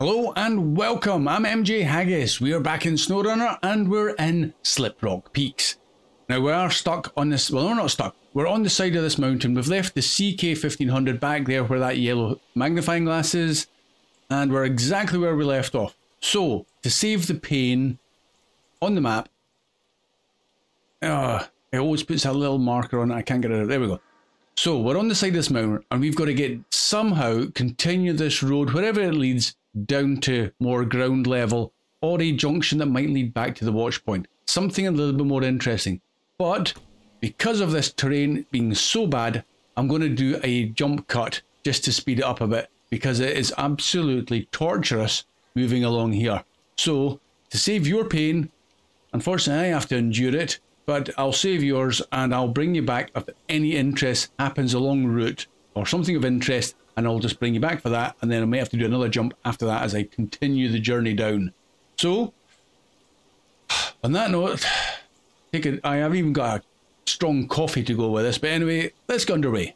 Hello and welcome, I'm MJ Haggis. We are back in Snowrunner and we're in Sliprock Peaks. Now we are stuck on this, well we're not stuck, we're on the side of this mountain. We've left the CK1500 back there where that yellow magnifying glass is, and we're exactly where we left off. So, to save the pain on the map, it always puts a little marker on it, I can't get it out, there we go. So we're on the side of this mountain and we've got to somehow continue this road, wherever it leads, down to more ground level or a junction that might lead back to the watch point. Something a little bit more interesting. But because of this terrain being so bad, I'm going to do a jump cut just to speed it up a bit, because it is absolutely torturous moving along here. So to save your pain, unfortunately I have to endure it, but I'll save yours and I'll bring you back if any interest happens along route or something of interest, and I'll just bring you back for that, and then I may have to do another jump after that as I continue the journey down. So, on that note, I have even got a strong coffee to go with this, but anyway, let's get underway.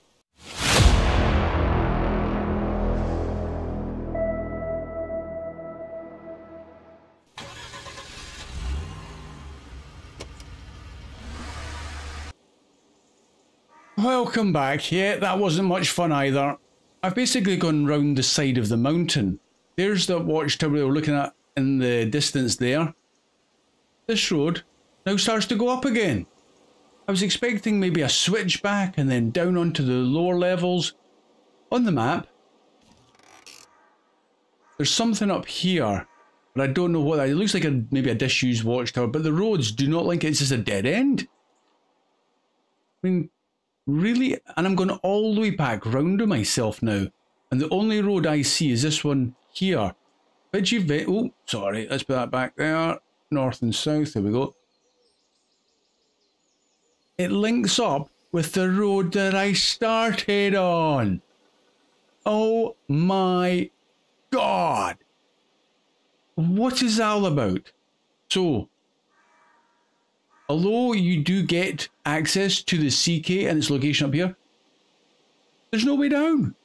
Welcome back. Yeah, that wasn't much fun either. I've basically gone round the side of the mountain. There's the watchtower we were looking at in the distance there. This road now starts to go up again. I was expecting maybe a switchback and then down onto the lower levels. On the map, there's something up here, but I don't know what that is. It looks like maybe a disused watchtower, but the roads do not link it. It's just a dead end. I mean, really? And I'm going all the way back round to myself now. And the only road I see is this one here. Oh, sorry. Let's put that back there. North and south. There we go. It links up with the road that I started on. Oh my God. What is that all about? So, although you do get access to the CK and its location up here, there's no way down.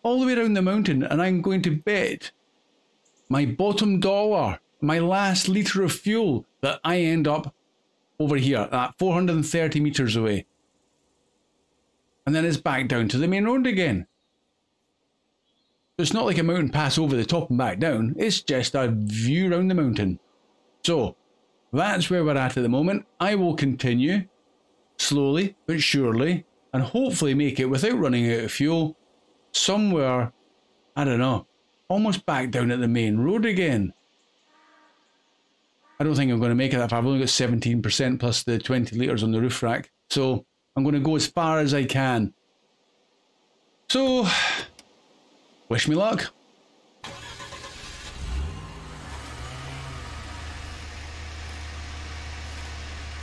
All the way around the mountain, and I'm going to bet my bottom dollar, my last litre of fuel, that I end up over here at 430 meters away. And then it's back down to the main road again. So it's not like a mountain pass over the top and back down, it's just a view around the mountain. So, that's where we're at the moment. I will continue, slowly but surely, and hopefully make it without running out of fuel, somewhere, I don't know, almost back down at the main road again. I don't think I'm going to make it that far. I've only got 17% plus the 20 litres on the roof rack, so I'm going to go as far as I can. So, wish me luck.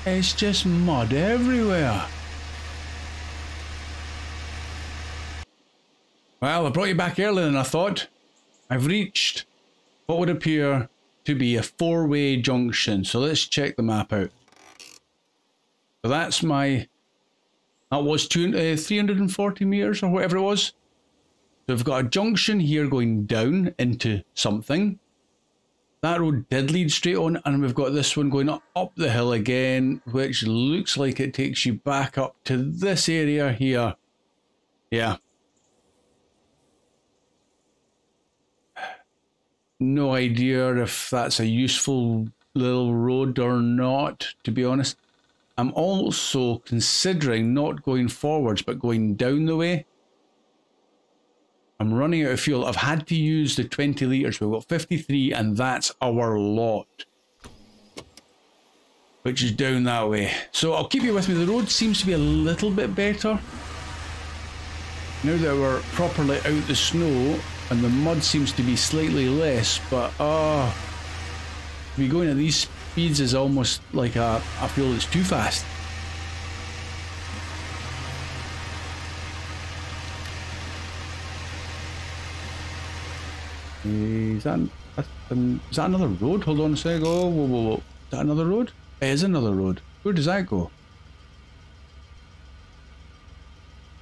It's just mud everywhere. Well, I brought you back earlier than I thought. I've reached what would appear to be a four-way junction. So let's check the map out. So that's that was 340 meters or whatever it was. So we've got a junction here going down into something. That road did lead straight on, and we've got this one going up the hill again, which looks like it takes you back up to this area here. Yeah. No idea if that's a useful little road or not, to be honest. I'm also considering not going forwards, but going down the way. I'm running out of fuel. I've had to use the 20 litres. We've got 53 and that's our lot, which is down that way. So I'll keep you with me. The road seems to be a little bit better. Now that we're properly out the snow and the mud seems to be slightly less, but to be going at these speeds is almost like I feel it's too fast. Is that another road? Hold on a sec. Oh, whoa, whoa, whoa. Is that another road? It is another road. Where does that go?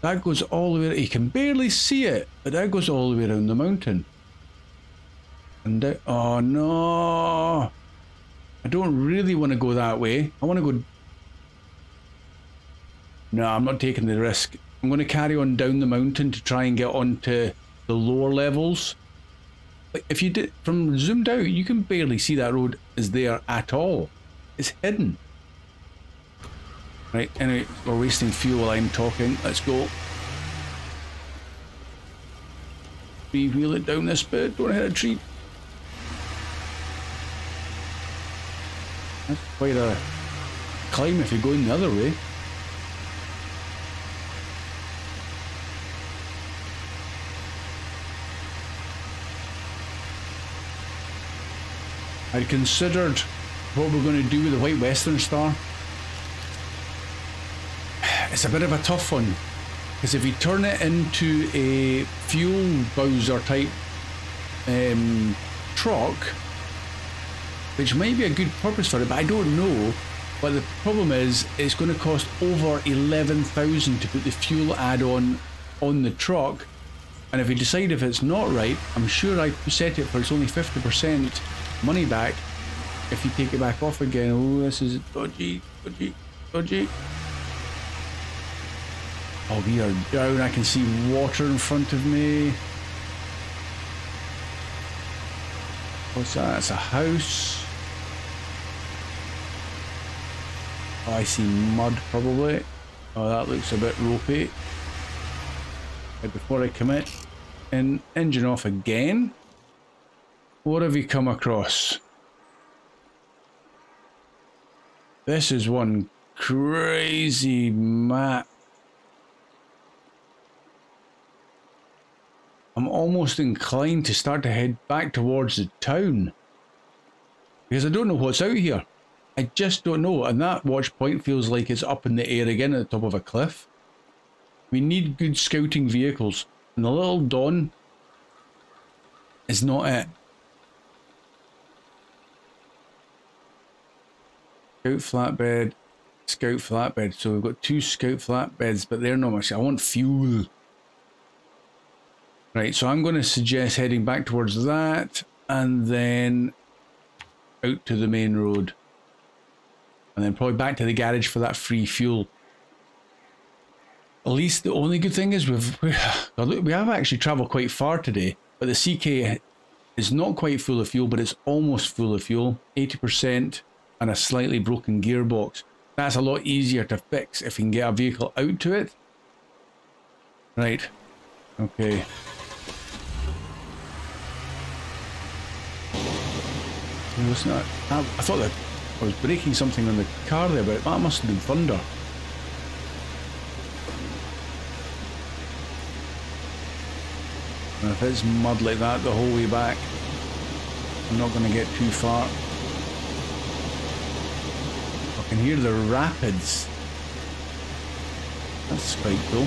That goes all the way, you can barely see it, but that goes all the way around the mountain. And oh no! I don't really want to go that way. I want to go... No, I'm not taking the risk. I'm going to carry on down the mountain to try and get onto the lower levels. But if you did from zoomed out, you can barely see that road is there at all. It's hidden. Right, anyway, we're wasting fuel while I'm talking. Let's go. Wheel it down this bit. Don't hit a tree. That's quite a climb if you're going the other way. I'd considered what we're going to do with the White Western Star. It's a bit of a tough one, because if you turn it into a fuel bowser type truck, which might be a good purpose for it, but I don't know. But the problem is, it's going to cost over 11,000 to put the fuel add-on on the truck, and if you decide if it's not right, I'm sure I set it for it's only 50% money back if you take it back off again. Oh, this is dodgy, dodgy, dodgy. Oh, we are down. I can see water in front of me. What's that? It's a house. Oh, I see mud probably. Oh, that looks a bit ropey. Right before I commit, and engine off again. What have you come across? This is one crazy map. I'm almost inclined to start to head back towards the town, because I don't know what's out here. I just don't know, and that watch point feels like it's up in the air again at the top of a cliff. We need good scouting vehicles, and the Little Dawn is not it. Scout flatbed, scout flatbed. So we've got two scout flatbeds, but they're not much. I want fuel. Right, so I'm going to suggest heading back towards that and then out to the main road. And then probably back to the garage for that free fuel. At least the only good thing is we have actually travelled quite far today, but the CK is not quite full of fuel, but it's almost full of fuel, 80%. And a slightly broken gearbox. That's a lot easier to fix if you can get a vehicle out to it. Right. Okay. Listen to that. I thought that I was breaking something on the car there, but that must have been thunder. And if it's mud like that the whole way back, I'm not going to get too far. I can hear the rapids. That's quite cool.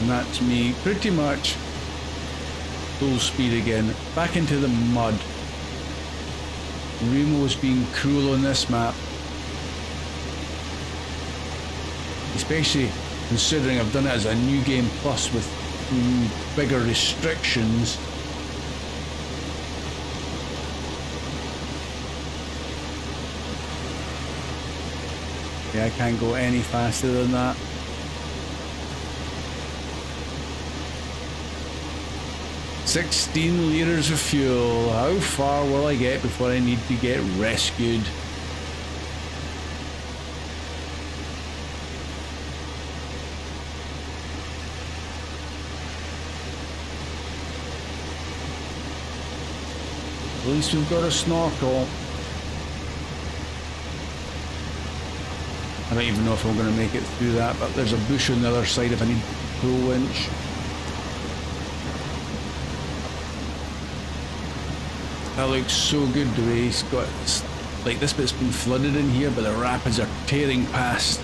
And that's me pretty much full speed again, back into the mud. Remo's being cruel on this map. Especially considering I've done it as a new game plus with bigger restrictions. Yeah, I can't go any faster than that. $16 liters of fuel. How far will I get before I need to get rescued? At least we've got a snorkel. I don't even know if I'm going to make it through that, but there's a bush on the other side if I need to pull winch. That looks so good the way he's got, like this bit's been flooded in here, but the rapids are tearing past.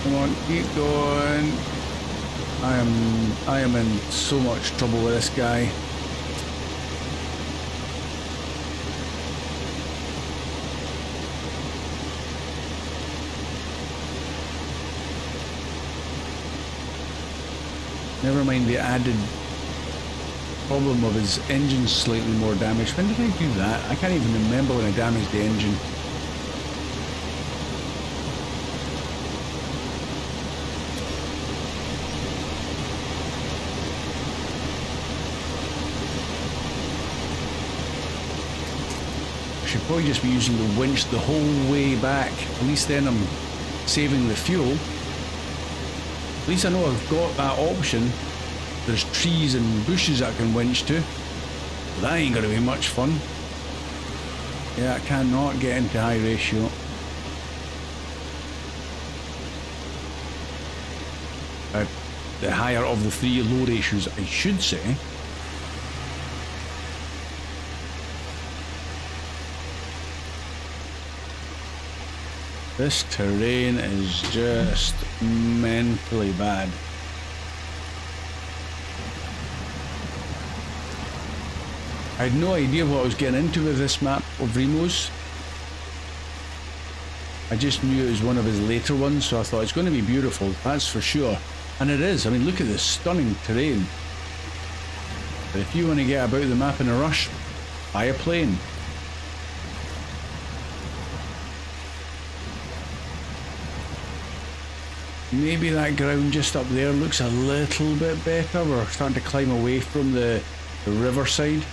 Come on, keep going. I am in so much trouble with this guy. Never mind the added problem of his engine slightly more damaged. When did I do that? I can't even remember when I damaged the engine. I should probably just be using the winch the whole way back. At least then I'm saving the fuel. At least I know I've got that option. There's trees and bushes I can winch to. But that ain't going to be much fun. Yeah, I cannot get into high ratio. The higher of the three low ratios, I should say. This terrain is just mentally bad. I had no idea what I was getting into with this map of Remo's. I just knew it was one of his later ones, so I thought it's going to be beautiful, that's for sure. And it is. I mean, look at this stunning terrain. But if you want to get about the map in a rush, buy a plane. Maybe that ground just up there looks a little bit better. We're starting to climb away from the riverside.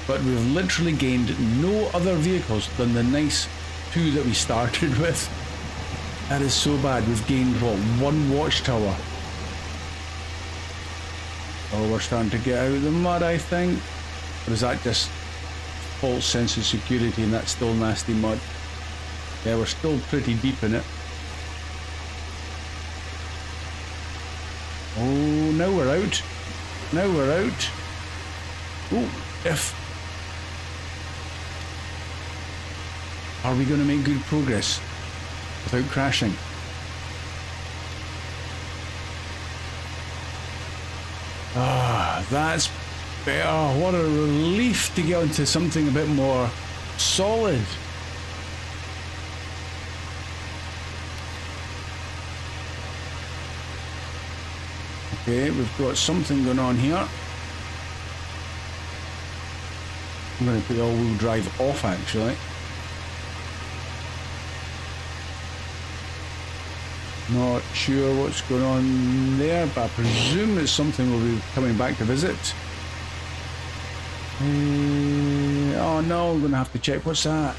But we've literally gained no other vehicles than the nice two that we started with. That is so bad. We've gained, what, one watchtower? Oh, we're starting to get out of the mud, I think. Or is that just false sense of security and that's still nasty mud? Yeah, we're still pretty deep in it. Oh, now we're out. Now we're out. Oh, if... Are we going to make good progress without crashing? Ah, that's better. What a relief to get onto something a bit more solid. Okay, we've got something going on here. I'm going to put the all-wheel drive off, actually. Not sure what's going on there, but I presume it's something we'll be coming back to visit. Oh no, I'm going to have to check. What's that?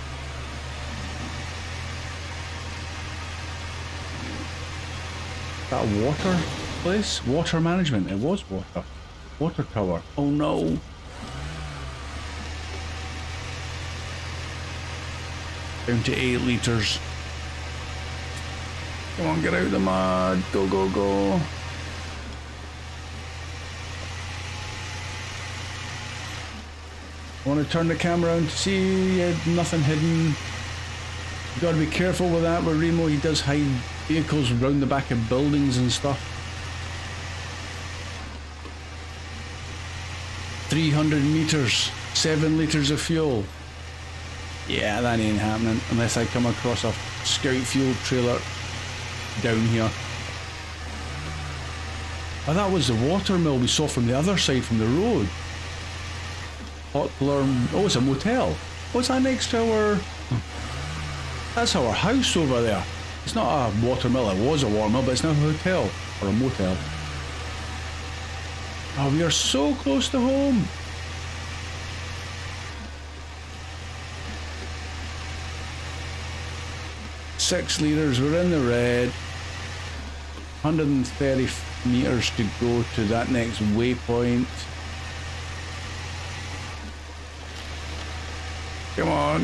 That water place? Water management. It was water. Water tower. Oh no. Down to 8 litres. Come on, get out of the mud. Go, go, go. I want to turn the camera around to see nothing hidden. You've got to be careful with that. With Remo, he does hide vehicles around the back of buildings and stuff. 300 meters, 7 litres of fuel. Yeah, that ain't happening unless I come across a scout fuel trailer down here. Oh, that was the water mill we saw from the other side from the road. Poplar. Oh, it's a motel. What's that next to our... That's our house over there. It's not a water mill. It was a water mill, but it's now a hotel or a motel. Oh, we are so close to home. Six litres, we're in the red. 130 meters to go to that next waypoint. Come on.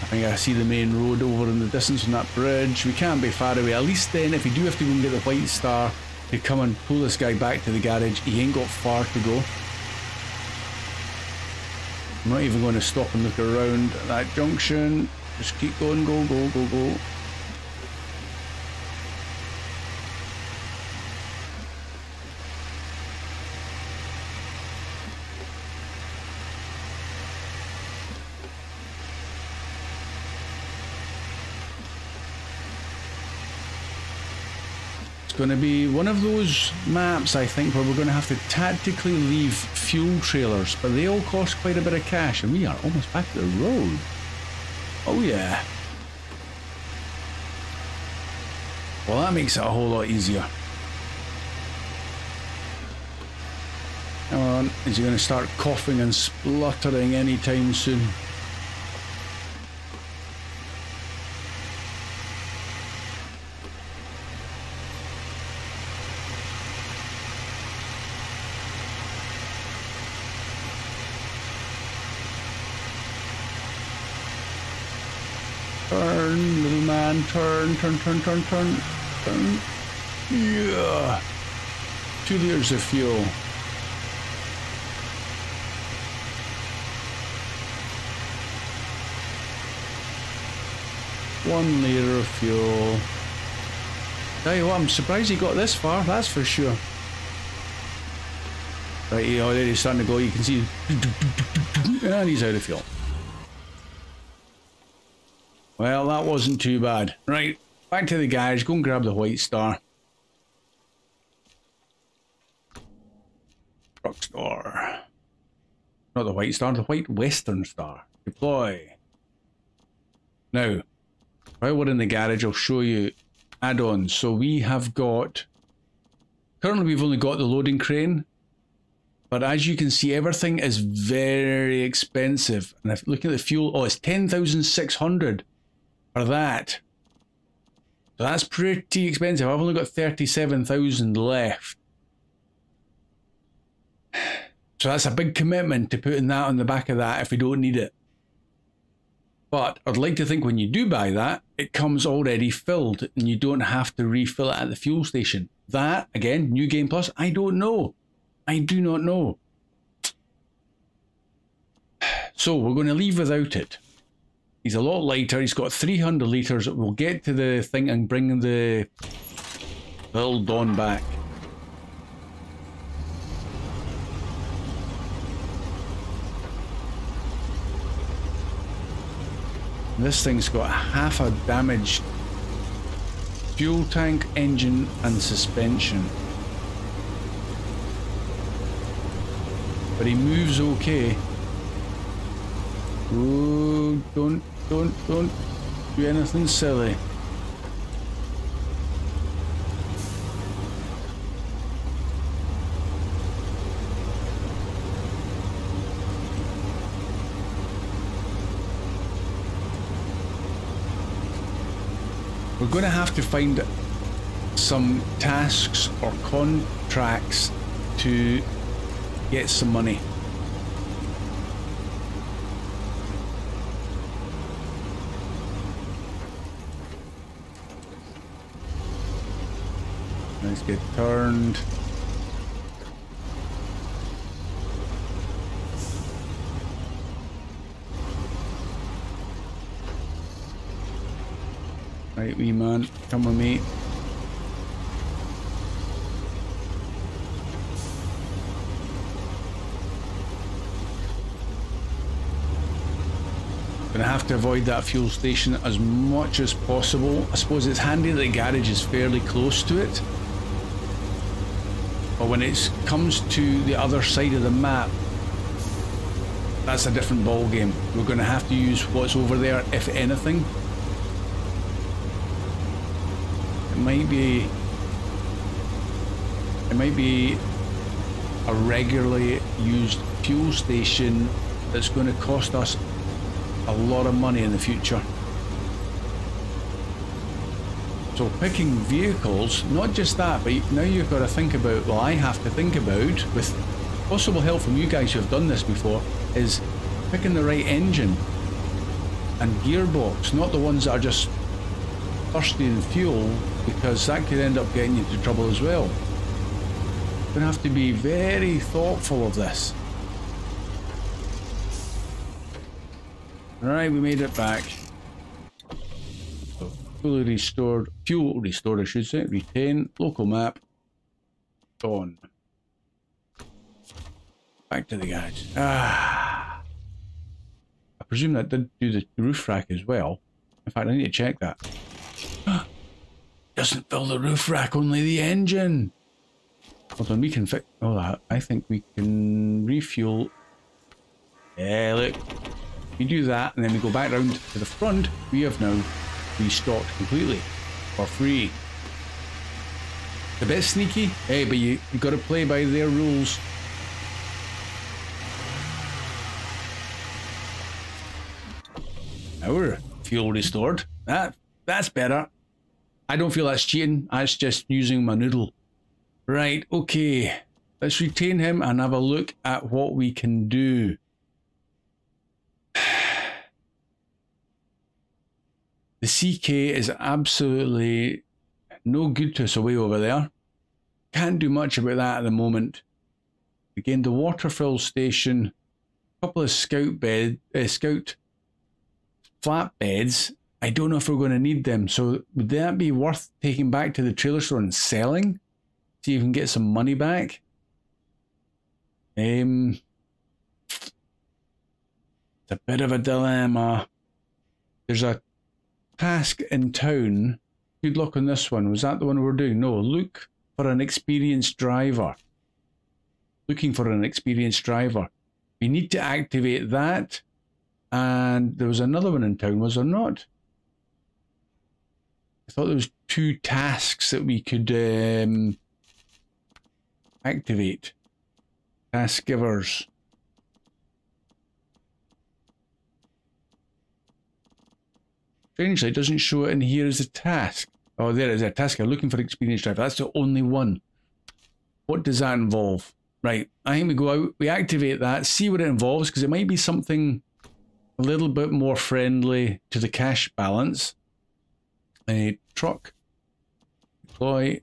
I think I see the main road over in the distance on that bridge. We can't be far away. At least then, if we do have to go and get the White Star, to come and pull this guy back to the garage. He ain't got far to go. I'm not even going to stop and look around at that junction. Just keep going, go, go, go, go. Going to be one of those maps, I think, where we're going to have to tactically leave fuel trailers, but they all cost quite a bit of cash, and we are almost back to the road. Oh yeah. Well, that makes it a whole lot easier. Come on, is he going to start coughing and spluttering anytime soon? Turn, little man, turn, turn, turn, turn, turn, turn. Yeah. 2 liters of fuel. One liter of fuel. Tell you what, I'm surprised he got this far, that's for sure. Right, he already starting to go, you can see. And he's out of fuel. Well, that wasn't too bad. Right, back to the garage, go and grab the white star. Truck star. Not the white star, the white western star. Deploy. Now, while we're in the garage, I'll show you add-ons. So we have got... Currently we've only got the loading crane. But as you can see, everything is very expensive. And if looking at the fuel, oh, it's 10,600. For that. So that's pretty expensive. I've only got 37,000 left. So that's a big commitment to putting that on the back of that if we don't need it. But I'd like to think when you do buy that, it comes already filled and you don't have to refill it at the fuel station. That, again, New Game Plus, I don't know. I do not know. So we're going to leave without it. He's a lot lighter. He's got 300 litres. We'll get to the thing and bring the little Dawn back. This thing's got half a damaged fuel tank, engine and suspension. But he moves okay. Oh, don't do anything silly. We're going to have to find some tasks or contracts to get some money. Let's get turned. Right, wee man, come with me. Gonna have to avoid that fuel station as much as possible. I suppose it's handy that the garage is fairly close to it. But when it comes to the other side of the map, that's a different ball game. We're going to have to use what's over there, if anything. It might be a regularly used fuel station that's going to cost us a lot of money in the future. So picking vehicles, not just that, but now you've got to think about, well, I have to think about, with possible help from you guys who have done this before, is picking the right engine and gearbox, not the ones that are just thirsty in fuel, because that could end up getting you into trouble as well. Gonna have to be very thoughtful of this. Alright, we made it back. So, fully restored, fuel restored I should say, retain, local map, gone. Back to the garage. I presume that did do the roof rack as well. In fact, I need to check that. Doesn't fill the roof rack, only the engine. Hold on, we can fix. Oh, I think we can refuel. Yeah, look. We do that, and then we go back round to the front. We have now restocked completely for free. A bit sneaky, hey, but you got to play by their rules. Now we're fuel restored. That's better. I don't feel that's cheating. That's just using my noodle. Right, okay. Let's retain him and have a look at what we can do. The CK is absolutely no good to us away over there. Can't do much about that at the moment. Again, the waterfill station, a couple of scout flatbeds. I don't know if we're going to need them. So would that be worth taking back to the trailer store and selling? See if we can get some money back. It's a bit of a dilemma. There's a task in town. Good luck on this one. Was that the one we're doing? No, look for an experienced driver. Looking for an experienced driver. We need to activate that. And there was another one in town, was there not? I thought there was 2 tasks that we could activate. Task givers. Strangely, it doesn't show it in here as a task. Oh, there it is, a task. I'm looking for experienced driver. That's the only one. What does that involve? Right, I think we go out, we activate that, see what it involves, because it might be something a little bit more friendly to the cash balance. A truck. Deploy.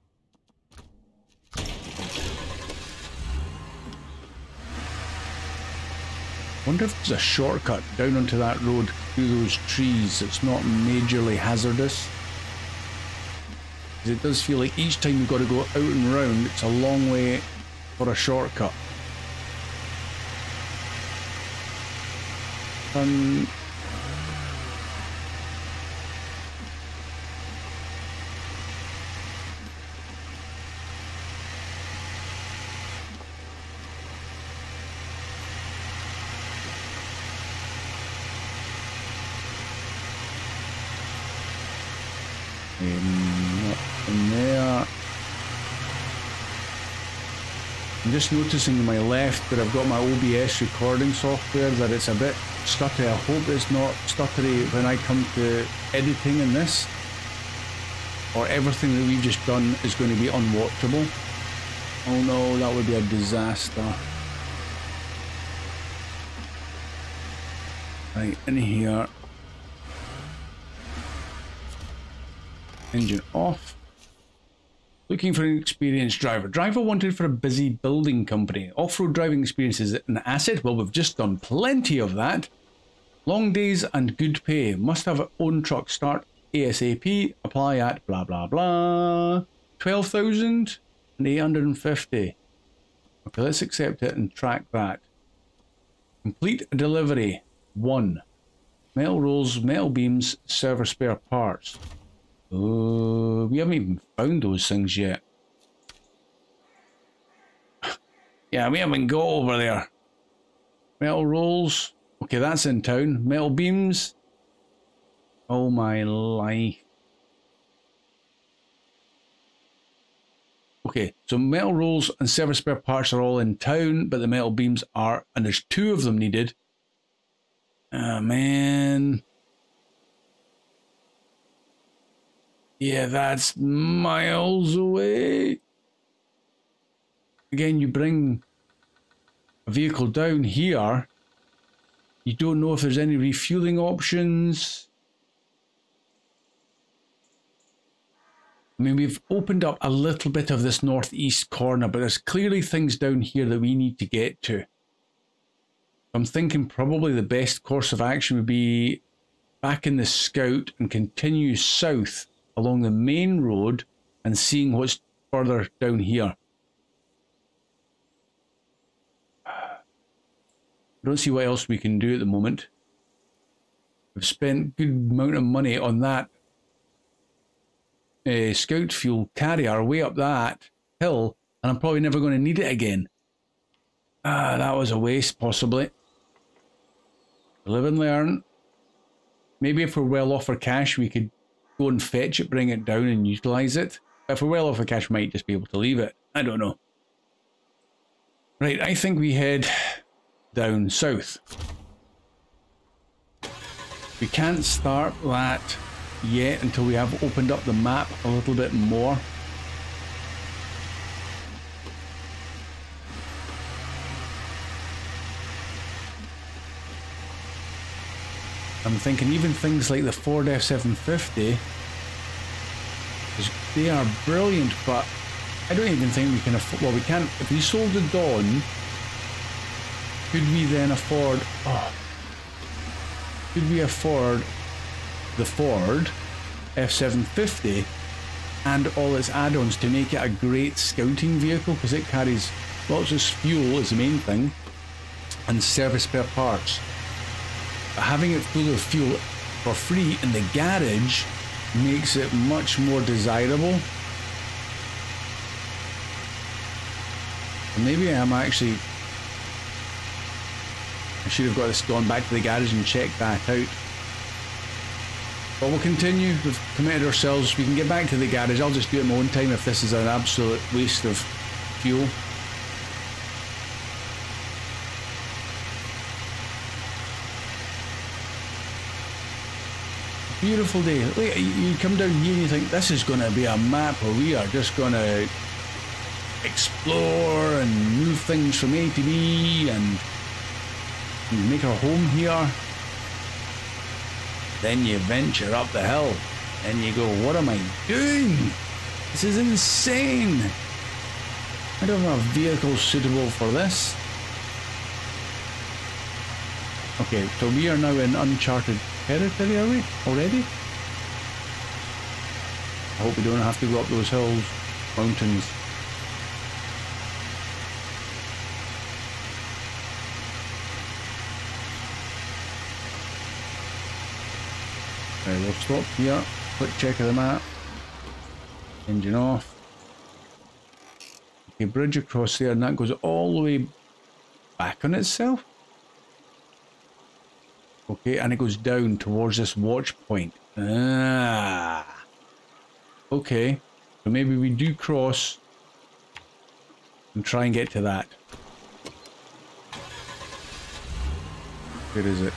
Wonder if there's a shortcut down onto that road through those trees that's not majorly hazardous. Because it does feel like each time you've got to go out and round, it's a long way for a shortcut. In there. I'm just noticing to my left that I've got my OBS recording software that it's a bit stuttery. I hope it's not stuttery when I come to editing in this, or everything that we've just done is going to be unwatchable. Oh no, that would be a disaster. Right, in here. Engine off. Looking for an experienced driver. Driver wanted for a busy building company. Off-road driving experience is an asset. Well, we've just done plenty of that. Long days and good pay. Must have own truck. Start ASAP. Apply at blah blah blah. 12,850. Okay, let's accept it and track that. Complete a delivery. 1. Metal rolls, metal beams, server spare parts. We haven't even found those things yet. Yeah, we haven't got over there. Metal rolls. Okay, that's in town. Metal beams. Oh my life. Okay, so metal rolls and server spare parts are all in town, but the metal beams are, and there's 2 of them needed. Oh man. Yeah, that's miles away. Again, you bring a vehicle down here, you don't know if there's any refueling options. I mean, we've opened up a little bit of this northeast corner, but there's clearly things down here that we need to get to. I'm thinking probably the best course of action would be back in the scout and continue south along the main road and seeing what's further down here. I don't see what else we can do at the moment. We've spent a good amount of money on that scout fuel carrier way up that hill, and I'm probably never going to need it again. That was a waste, possibly. Live and learn. Maybe if we're well off for cash, we could go and fetch it, bring it down and utilise it. If we're well off for cash, we might just be able to leave it. I don't know. Right, I think we head down south. We can't start that yet until we have opened up the map a little bit more. I'm thinking even things like the Ford F750, they are brilliant, but I don't even think we can afford, well, we can't, if we sold the Dawn, could we then afford, could we afford the Ford F750 and all its add-ons to make it a great scouting vehicle, because it carries lots of fuel is the main thing, and service spare parts. But having it full of fuel for free in the garage makes it much more desirable. And maybe I'm actually, I should have got this gone back to the garage and checked that out. But we'll continue. We've committed ourselves. We can get back to the garage. I'll just do it in my own time if this is an absolute waste of fuel. Beautiful day. Look, you come down here and you think this is going to be a map where we are just going to explore and move things from A to B and make our home here. Then you venture up the hill and you go, what am I doing? This is insane. I don't have a vehicle suitable for this. Okay, so we are now in uncharted territory, are we? Already? I hope we don't have to go up those hills, mountains. Right, we'll stop here. Quick check of the map. Engine off. Okay, bridge across there, and that goes all the way back on itself. Okay, and it goes down towards this watch point. Ah. Okay, so maybe we do cross and try and get to that. Where is it?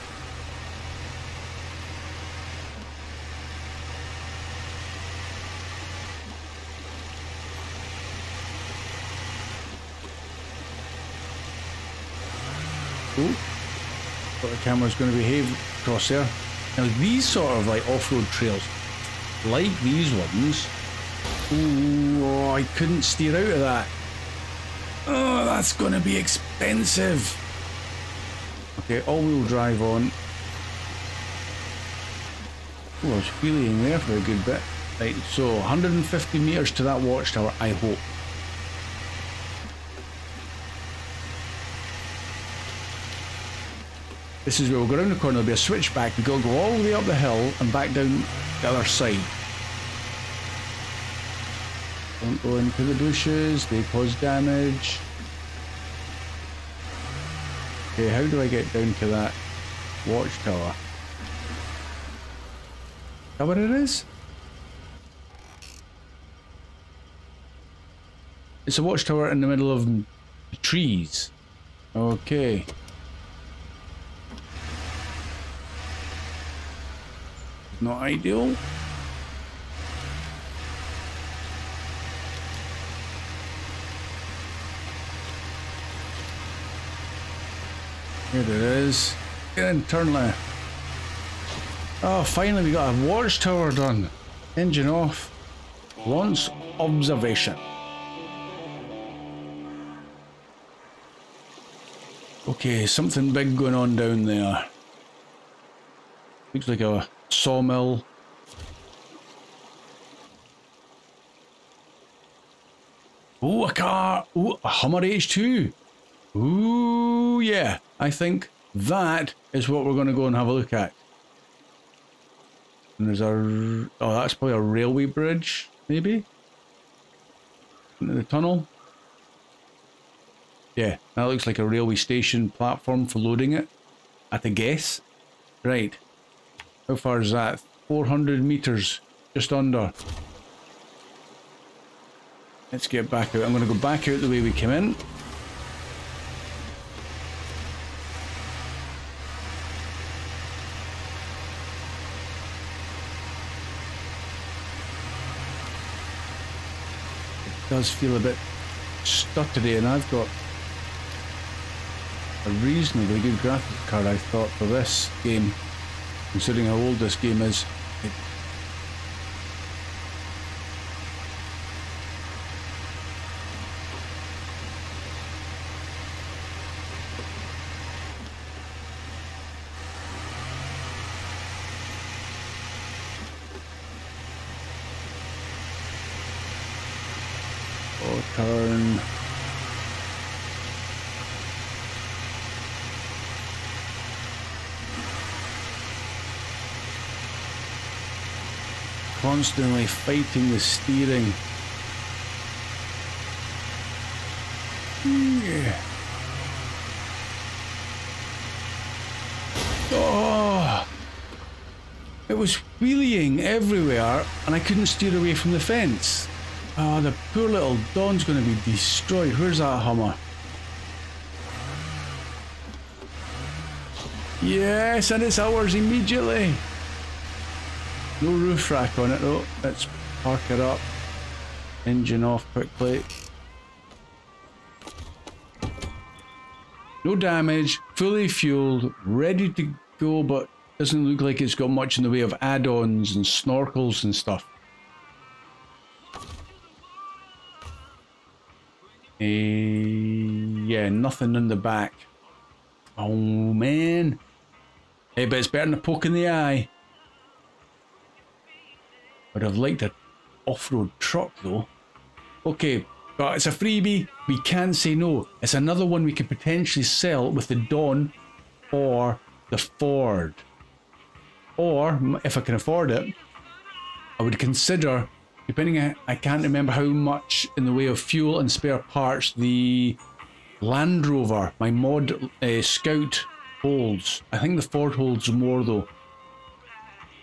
Oh. But the camera's going to behave across there. Now these sort of like off-road trails, like these ones, ooh, I couldn't steer out of that. Oh, that's going to be expensive. Okay, all-wheel drive on. Oh, I was wheeling there for a good bit. Right, so 150 metres to that watchtower, I hope. This is where we'll go around the corner, there'll be a switchback, we've got to go all the way up the hill and back down the other side. Don't go into the bushes, they cause damage. Okay, how do I get down to that watchtower? Is that what it is? It's a watchtower in the middle of the trees. Okay. Not ideal. Here it is. Get in, turn left. Oh, finally we got a watchtower done. Engine off. Launch observation. Okay, something big going on down there. Looks like a sawmill. Oh, a car. Oh, a Hummer H2. Ooh, yeah. I think that is what we're going to go and have a look at. And there's a... Oh, that's probably a railway bridge, maybe? Into the tunnel. Yeah, that looks like a railway station platform for loading it. At a guess. Right. How far is that? 400 meters. Just under. Let's get back out. I'm going to go back out the way we came in. It does feel a bit stuttery, and I've got a reasonably good graphics card, I thought, for this game, considering how old this game is. Oh, turn. Constantly fighting the steering. Yeah. Oh, it was wheeling everywhere and I couldn't steer away from the fence. Oh, the poor little Dawn's going to be destroyed. Where's that Hummer? Yes, and it's ours immediately. No roof rack on it though. Let's park it up. Engine off quickly. No damage, fully fueled, ready to go, but doesn't look like it's got much in the way of add-ons and snorkels and stuff. Yeah, nothing in the back. Oh man. Hey, but it's better than a poke in the eye. Would have liked an off-road truck though. Okay, but it's a freebie. We can't say no. It's another one we could potentially sell with the Dawn or the Ford. Or, if I can afford it, I would consider, depending on, I can't remember how much in the way of fuel and spare parts the Land Rover, my mod Scout, holds. I think the Ford holds more though.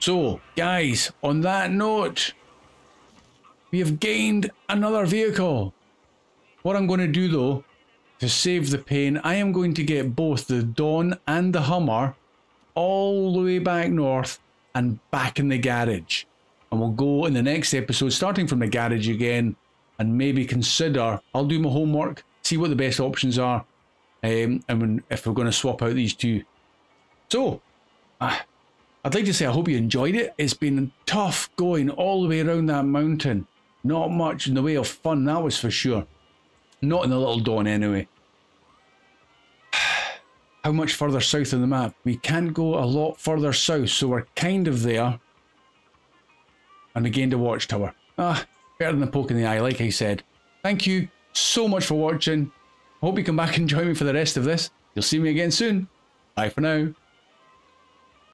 So, guys, on that note, we have gained another vehicle. What I'm going to do though, to save the pain, I am going to get both the Dawn and the Hummer all the way back north and back in the garage. And we'll go in the next episode, starting from the garage again, and maybe consider, I'll do my homework, see what the best options are, and if we're going to swap out these two. So, I'd like to say I hope you enjoyed it. It's been tough going all the way around that mountain. Not much in the way of fun, that was for sure. Not in the little Dawn anyway. How much further south on the map? We can't go a lot further south, so we're kind of there. And we gained a watchtower. Better than a poke in the eye, like I said. Thank you so much for watching. I hope you come back and join me for the rest of this. You'll see me again soon. Bye for now.